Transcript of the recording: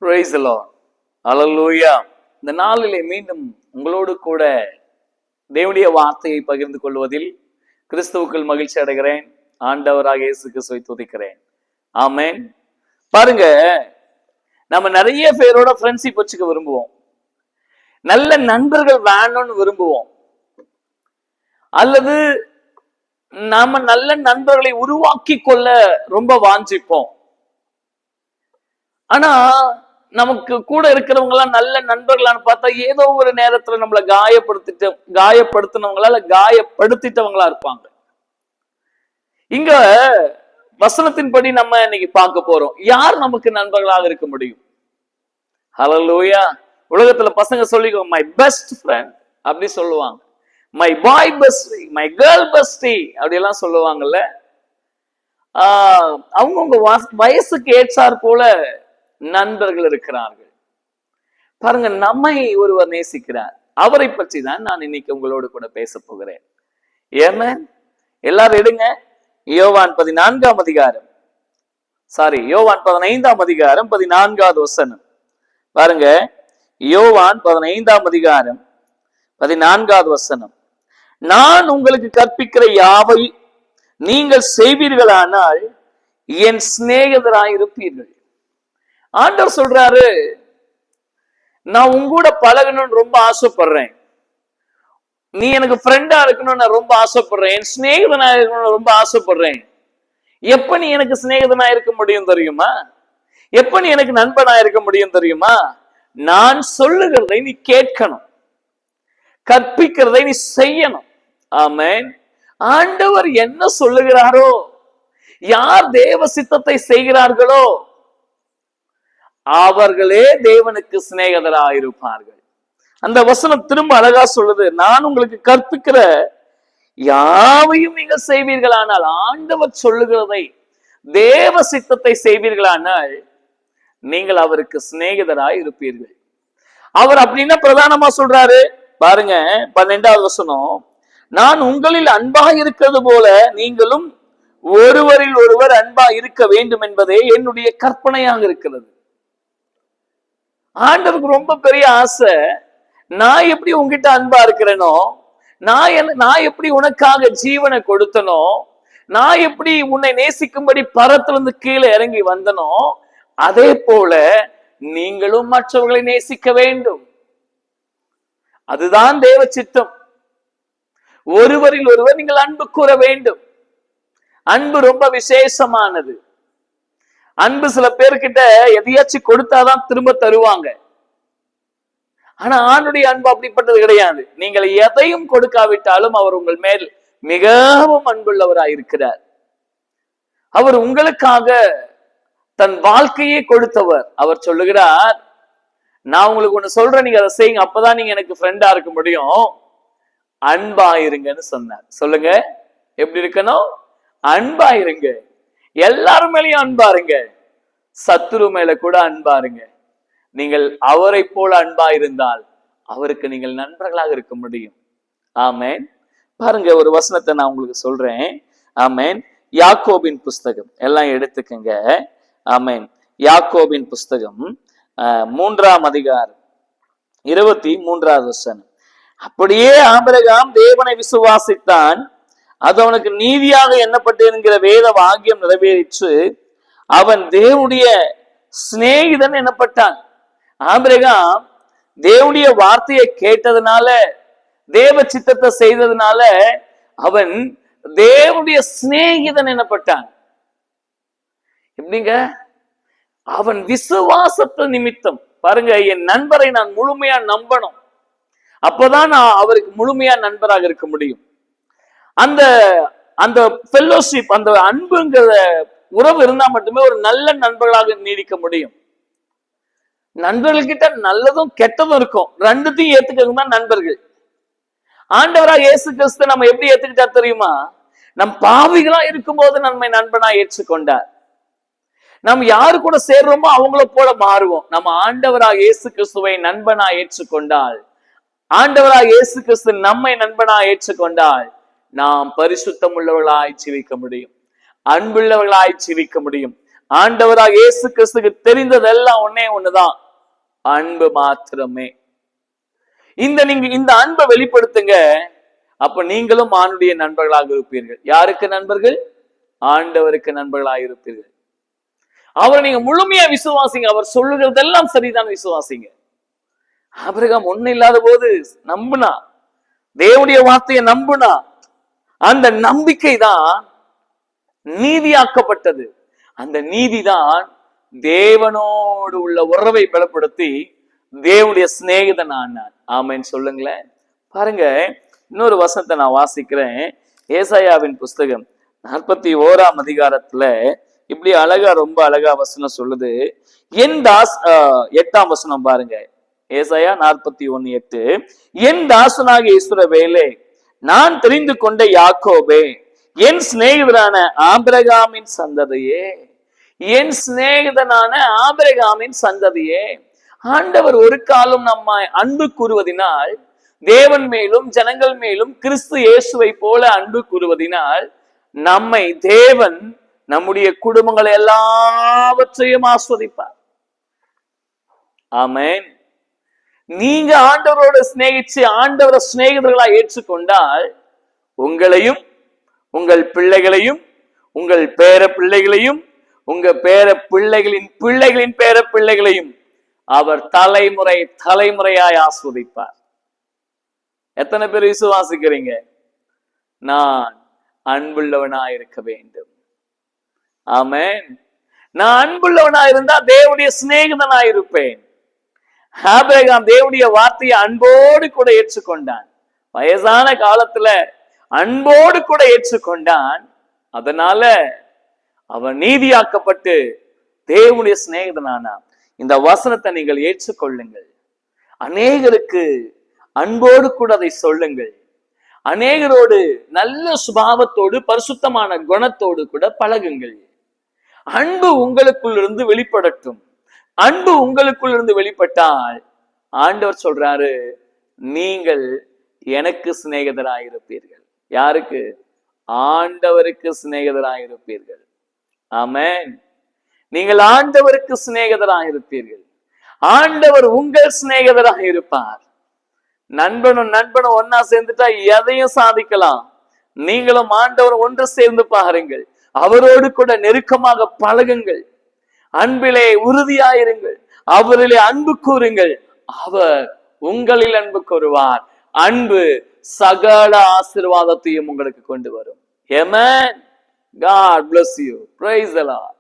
Praise the Lord. Hallelujah. இந்த நாளிலே மீண்டும் உங்களோடு கூட தேவனுடைய வார்த்தையை பகிர்ந்து கொள்வதில் கிறிஸ்துவுக்குள் மகிழ்ச்சி அடைகிறேன். ஆண்டவராக இயேசு கிறிஸ்துவை துதிக்கிறேன். ஆமென். பாருங்க, நம்ம நிறைய பேரோட ஃப்ரெண்ட்ஷிப் வச்சுக்க விரும்புவோம். நல்ல நண்பர்கள் வேணும்னு விரும்புவோம். அல்லது நாம நல்ல நண்பர்களை உருவாக்கி கொள்ள ரொம்ப வாஞ்சிப்போம். ஆனா நமக்கு கூட இருக்கிறவங்க எல்லாம் நல்ல நண்பர்களான்னு பார்த்தா ஏதோ ஒரு நேரத்துல நம்மளை காயப்படுத்தினவங்களா இல்ல காயப்படுத்திட்டவங்களா இருப்பாங்க. இங்க வசனத்தின்படி நம்ம இன்னைக்கு பார்க்க போறோம். யார் நமக்கு நண்பர்களாக இருக்க முடியும்? ஹல்லேலூயா. உலகத்துல பசங்க சொல்லிக்கோ, மை பெஸ்ட் ஃப்ரெண்ட் அப்படி சொல்லுவாங்க. My boy bestie, my girl bestie அப்படி எல்லாம் சொல்லுவாங்கல்ல. அவங்கவுங்க வயசுக்கு ஏற்றார் போல நண்பர்கள் இருக்கிறார்கள். பாருங்க, நம்மை ஒருவர் நேசிக்கிறார். அவரை பற்றி தான் நான் இன்னைக்கு உங்களோடு கூட பேச போகிறேன். ஏன்னா எல்லாரும் எடுங்க, யோவான் 14ஆம் அதிகாரம், யோவான் 15ஆம் அதிகாரம் 14வது வசனம் பாருங்க. யோவான் 15ஆம் அதிகாரம் 14வது வசனம். நான் உங்களுக்கு கற்பிக்கிற யாவை நீங்கள் செய்வீர்களானால் என் சிநேகிதராயிருப்பீர்கள். ஆண்டவர் சொல்றாரு, நான் உங்கூட பழகணும்னு ரொம்ப ஆசைப்படுறேன். நீ எனக்கு ஃப்ரெண்டா இருக்கணும்னு நான் ரொம்ப ஆசைப்படுறேன். என் சிநேகிதனா இருக்கணும்னு ரொம்ப ஆசைப்படுறேன். எப்ப நீ எனக்கு சிநேகிதனா இருக்க முடியும் தெரியுமா? எப்ப நீ எனக்கு நண்பனா இருக்க முடியும் தெரியுமா? நான் சொல்லுகிறதை நீ கேட்கணும், கற்பிக்கிறதை நீ செய்யணும். ஆமென். ஆண்டவர் என்ன சொல்லுகிறாரோ, யார் தேவ சித்தத்தை செய்கிறார்களோ அவர்களே தேவனுக்கு சிநேகிதராயிருப்பார்கள். அந்த வசனம் திரும்ப அழகா சொல்லுது, நான் உங்களுக்கு கற்பிக்கிற யாவையும் நீங்கள் செய்வீர்களானால், ஆண்டவர் சொல்லுகிறதை தேவ சித்தத்தை செய்வீர்களானால் நீங்கள் அவருக்கு சிநேகிதராய் இருப்பீர்கள். அவர் அப்படின்னா பிரதானமா சொல்றாரு பாருங்க. 12வது வசனம், நான் உங்களில் அன்பா இருக்கிறது போல நீங்களும் ஒருவரில் ஒருவர் அன்பா இருக்க வேண்டும் என்பதே என்னுடைய கற்பனையாக இருக்கிறது. ஆண்டவருக்கு ரொம்ப பெரிய ஆசை, நான் எப்படி உங்ககிட்ட அன்பா இருக்கிறேனோ, நான் எப்படி உனக்காக ஜீவனை கொடுத்தனோ, நான் எப்படி உன்னை நேசிக்கும்படி பரத்திலிருந்து கீழே இறங்கி வந்தனோ, அதே போல நீங்களும் மற்றவர்களை நேசிக்க வேண்டும். அதுதான் தேவ சித்தம். ஒருவரில் ஒருவர் நீங்கள் அன்பு கூற வேண்டும். அன்பு ரொம்ப விசேஷமானது. அன்பு சில பேர்கிட்ட எதையாச்சும் கொடுத்தாதான் திரும்ப தருவாங்க. ஆனா ஆணுடைய அன்பு அப்படிப்பட்டது கிடையாது. நீங்கள் எதையும் கொடுக்காவிட்டாலும் அவர் உங்கள் மேல் மிகவும் அன்புள்ளவராயிருக்கிறார். அவர் உங்களுக்காக தன் வாழ்க்கையே கொடுத்தவர். அவர் சொல்லுகிறார், நான் உங்களுக்கு ஒண்ணு சொல்றேன், நீங்க அதை செய்யுங்க, அப்பதான் நீங்க எனக்கு ஃப்ரெண்டா இருக்க முடியும். அன்பாயிருங்கன்னு சொன்னார். சொல்லுங்க, எப்படி இருக்கணும்? அன்பாயிருங்க. எல்லாரும் மேலேயும் அன்பாருங்க. சத்துரு மேல கூட அன்பாருங்க. நீங்கள் அவரை போல அன்பா இருந்தால் அவருக்கு நீங்கள் நண்பர்களாக இருக்க முடியும். ஆமென். பாருங்க, ஒரு வசனத்தை நான் உங்களுக்கு சொல்றேன். ஆமென். யாக்கோபின் புஸ்தகம் எல்லாம் எடுத்துக்கங்க. ஆமென். யாக்கோபின் புஸ்தகம் 3ஆம் அதிகாரம் 23வது வசனம். அப்படியே ஆபிரகாம் தேவனை விசுவாசித்தான், அது அவனுக்கு நீதியாக எண்ணப்பட்டு என்கிற வேத வாக்கியம் நிறைவேறிற்று, அவன் தேவனுடைய சிநேகிதன் எனப்பட்டான். ஆபிரகாம் தேவனுடைய வார்த்தையை கேட்டதுனால, தேவ சித்தத்தை செய்ததுனால அவன் தேவனுடைய சிநேகிதன் எனப்பட்டான். எப்படிங்க? அவன் விசுவாசத்து நிமித்தம். பாருங்க, என் நண்பரை நான் முழுமையா நம்பணும், அப்பதான் நான் அவருக்கு முழுமையா நண்பராக இருக்க முடியும். அந்த அந்த ஃபெல்லோஷிப், அந்த அன்புங்கிற உறவு இருந்தா மட்டுமே ஒரு நல்ல நண்பர்களாக நீடிக்க முடியும். நண்பர்கள் கிட்ட நல்லதும் கெட்டதும் இருக்கும், ரெண்டுத்தையும் ஏத்துக்கிறது தான் நண்பர்கள். ஆண்டவராக இயேசு கிறிஸ்து நம்ம எப்படி ஏத்துக்கிட்டா தெரியுமா? நம் பாவிகளா இருக்கும் போது நம்மை நண்பனா ஏற்றுக்கொண்டார். நம்ம யாரு கூட சேர்றோமோ அவங்கள போல மாறுவோம். நம்ம ஆண்டவராக இயேசு கிறிஸ்துவை நண்பனா ஏற்றுக்கொண்டால், ஆண்டவராக இயேசு கிறிஸ்து நம்மை நண்பனா ஏற்றுக்கொண்டால், நாம் பரிசுத்தம் உள்ளவர்களாய் ஜீவிக்க முடியும், அன்புள்ளவர்களாய் ஜீவிக்க முடியும். ஆண்டவராக இயேசு கிறிஸ்துக்கு தெரிந்ததெல்லாம் ஒன்னே ஒண்ணுதான், அன்பு மாத்திரமே. நீங்க இந்த அன்பை வெளிப்படுத்துங்க, அப்ப நீங்களும் ஆண்டுடைய நண்பர்களாக இருப்பீர்கள். யாருக்கு நண்பர்கள்? ஆண்டவருக்கு நண்பர்களாக இருப்பீர்கள். அவரை நீங்க முழுமையா விசுவாசிங்க. அவர் சொல்லுகிறதெல்லாம் சரிதான், விசுவாசிங்க. ஆபிரகாம் ஒண்ணு இல்லாத போது நம்புனா, தேவனுடைய வார்த்தையை நம்புனா, அந்த நம்பிக்கை தான் நீதியாக்கப்பட்டது. அந்த நீதிதான் தேவனோடு உள்ள உறவை பலப்படுத்தி தேவனுடைய சிநேகிதன் ஆனான். ஆமென் சொல்லுங்களேன். பாருங்க, இன்னொரு வசனத்தை நான் வாசிக்கிறேன். ஏசாயாவின் புஸ்தகம் 41ஆம் அதிகாரத்துல இப்படி அழகா, ரொம்ப அழகா வசனம் சொல்லுது. என் தாஸ் 8ஆம் வசனம் பாருங்க. ஏசாயா 41:8. என் தாசனாக இஸ்ரவேலே, நான் தெரிந்து கொண்ட யாக்கோபே, என் சிநேகிதரான ஆபிரகாமின் சந்ததியே, என் சிநேகிதனான ஆபிரகாமின் சந்ததியே. ஆண்டவர் ஒரு காலம் நம்ம அன்பு கூறுவதினால், தேவன் மேலும் ஜனங்கள் மேலும் கிறிஸ்து இயேசுவை போல அன்பு கூறுவதினால், நம்மை தேவன் நம்முடைய குடும்பங்களை எல்லாவற்றையும் ஆஸ்வதிப்பார். ஆமென். நீங்க ஆண்டவரோட சிநேகிச்சு ஆண்டவரை சிநேகிதர்களா ஏற்றுக்கொண்டால், உங்களையும் உங்கள் பிள்ளைகளையும் உங்கள் பேர பிள்ளைகளையும் உங்க பேர பிள்ளைகளின் பிள்ளைகளின் பேர பிள்ளைகளையும் அவர் தலைமுறை தலைமுறையாய் ஆஸ்வதிப்பார். எத்தனை பேர் விசுவாசிக்கிறீங்க? நான் அன்புள்ளவனாய் இருக்க வேண்டும். ஆமென். நான் அன்புள்ளவனாய் இருந்தா தேவனுடைய சிநேகிதனாய் இருப்பேன். ஆபிரகாம் தேவனுடைய வார்த்தையை அன்போடு கூட ஏற்றுக்கொண்டான். வயசான காலத்துல அன்போடு கூட ஏற்றுக்கொண்டான். அதனால அவன் நீதியாக்கப்பட்டு தேவனுடைய சிநேகிதனானான். இந்த வசனத்தை நீங்கள் ஏற்றுக்கொள்ளுங்கள். அநேகருக்கு அன்போடு கூட அதை சொல்லுங்கள். அநேகரோடு நல்ல சுபாவத்தோடு பரிசுத்தமான குணத்தோடு கூட பழகுங்கள். அன்பு உங்களுக்குள் இருந்து வெளிப்படட்டும். அன்பு உங்களுக்குள் இருந்து வெளிப்பட்டால் ஆண்டவர் சொல்றாரு, நீங்கள் எனக்கு சிநேகிதராயிருப்பீர்கள். யாருக்கு? ஆண்டவருக்கு சிநேகிதராயிருப்பீர்கள். ஆமென். நீங்கள் ஆண்டவருக்கு சிநேகிதராயிருப்பீர்கள். ஆண்டவர் உங்கள் சிநேகிதராக இருப்பார். நண்பனும் ஒன்னா சேர்ந்துட்டா எதையும் சாதிக்கலாம். நீங்களும் ஆண்டவர் ஒன்று சேர்ந்து பாருங்கள். அவரோடு கூட நெருக்கமாக பழகுங்கள். அன்பிலே உறுதியாயிருங்கள். அவரிலே அன்பு கூறுங்கள். அவர் உங்களில் அன்பு கூறுவார். அன்பு சகல ஆசீர்வாதத்தையும் உங்களுக்கு கொண்டு வரும். Amen. God bless you. Praise the Lord.